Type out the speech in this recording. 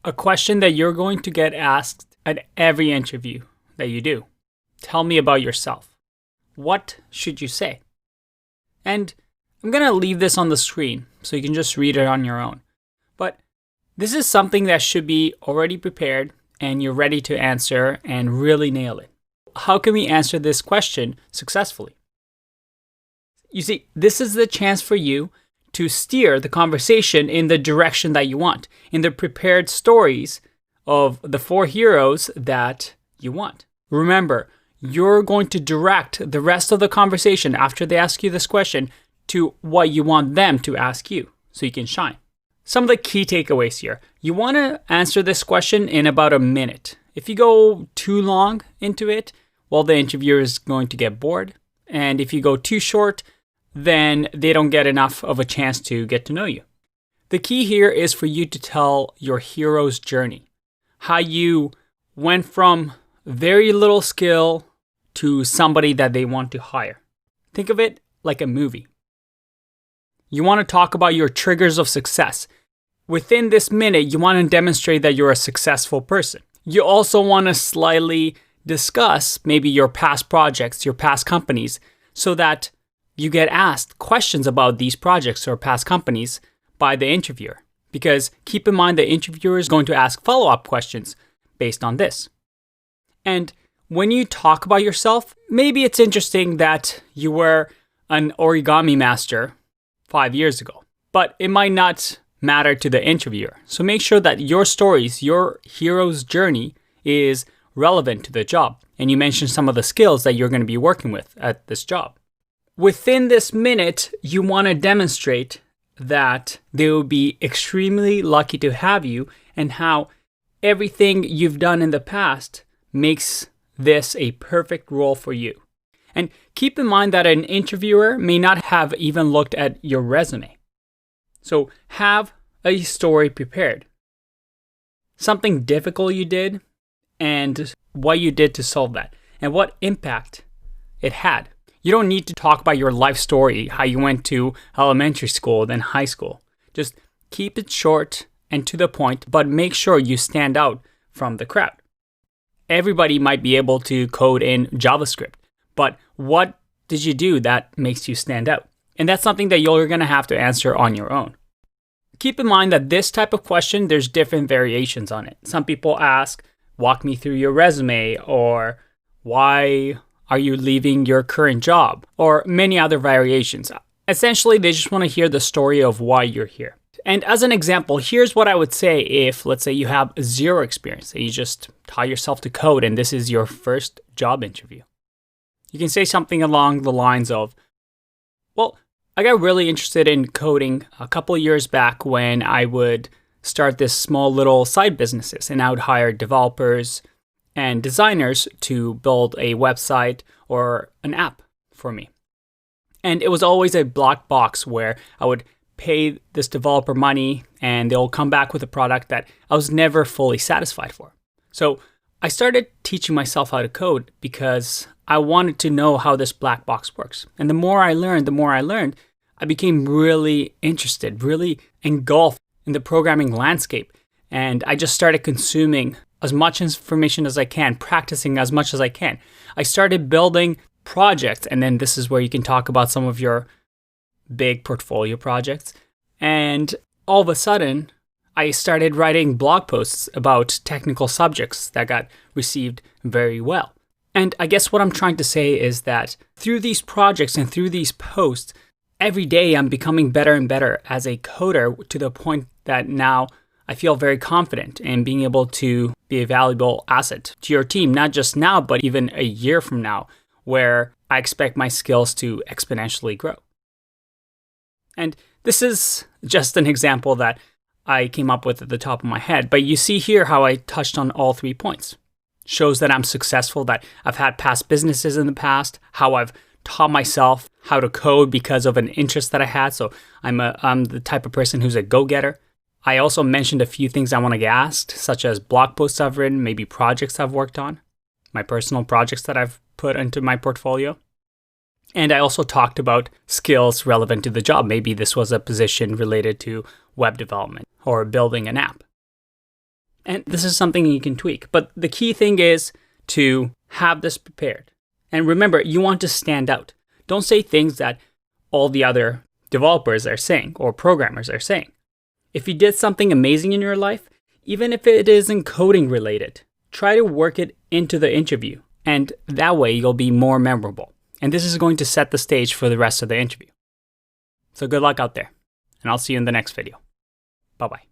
A question that you're going to get asked at every interview that you do. Tell me about yourself. What should you say? And I'm going to leave this on the screen so you can just read it on your own. But this is something that should be already prepared and you're ready to answer and really nail it. How can we answer this question successfully? You see, this is the chance for you to steer the conversation in the direction that you want, in the prepared stories of the 4 heroes that you want. Remember, you're going to direct the rest of the conversation after they ask you this question to what you want them to ask you so you can shine. Some of the key takeaways here. You want to answer this question in about a minute. If you go too long into it, well, the interviewer is going to get bored. And if you go too short, then they don't get enough of a chance to get to know you. The key here is for you to tell your hero's journey. How you went from very little skill to somebody that they want to hire. Think of it like a movie. You want to talk about your triggers of success. Within this minute, you want to demonstrate that you're a successful person. You also want to slightly discuss maybe your past projects, your past companies, so that you get asked questions about these projects or past companies by the interviewer. Because keep in mind, the interviewer is going to ask follow-up questions based on this. And when you talk about yourself, maybe it's interesting that you were an origami master 5 years ago, but it might not matter to the interviewer. So make sure that your stories, your hero's journey is relevant to the job. And you mentioned some of the skills that you're going to be working with at this job. Within this minute, you want to demonstrate that they will be extremely lucky to have you and how everything you've done in the past makes this a perfect role for you. And keep in mind that an interviewer may not have even looked at your resume. So have a story prepared. Something difficult you did and what you did to solve that and what impact it had. You don't need to talk about your life story, how you went to elementary school, then high school. Just keep it short and to the point, but make sure you stand out from the crowd. Everybody might be able to code in JavaScript, but what did you do that makes you stand out? And that's something that you're going to have to answer on your own. Keep in mind that this type of question, there's different variations on it. Some people ask, walk me through your resume, or why are you leaving your current job? Or many other variations. Essentially, they just want to hear the story of why you're here. And as an example, here's what I would say if, let's say, you have zero experience and you just taught yourself to code and this is your first job interview. You can say something along the lines of, well, I got really interested in coding a couple of years back when I would start this small little side businesses and I would hire developers and designers to build a website or an app for me. And it was always a black box where I would pay this developer money and they'll come back with a product that I was never fully satisfied for. So I started teaching myself how to code because I wanted to know how this black box works. And the more I learned, I became really interested, really engulfed in the programming landscape. And I just started consuming as much information as I can, practicing as much as I can. I started building projects, and then this is where you can talk about some of your big portfolio projects. And all of a sudden, I started writing blog posts about technical subjects that got received very well. And I guess what I'm trying to say is that through these projects and through these posts, every day I'm becoming better and better as a coder to the point that now I feel very confident in being able to be a valuable asset to your team, not just now, but even a year from now, where I expect my skills to exponentially grow. And this is just an example that I came up with at the top of my head, but you see here how I touched on all 3 points. Shows that I'm successful, that I've had past businesses in the past, how I've taught myself how to code because of an interest that I had. So I'm the type of person who's a go-getter. I also mentioned a few things I want to get asked, such as blog posts I've written, maybe projects I've worked on, my personal projects that I've put into my portfolio. And I also talked about skills relevant to the job. Maybe this was a position related to web development or building an app. And this is something you can tweak. But the key thing is to have this prepared. And remember, you want to stand out. Don't say things that all the other developers are saying or programmers are saying. If you did something amazing in your life, even if it isn't coding related, try to work it into the interview. And that way you'll be more memorable. And this is going to set the stage for the rest of the interview. So good luck out there. And I'll see you in the next video. Bye-bye.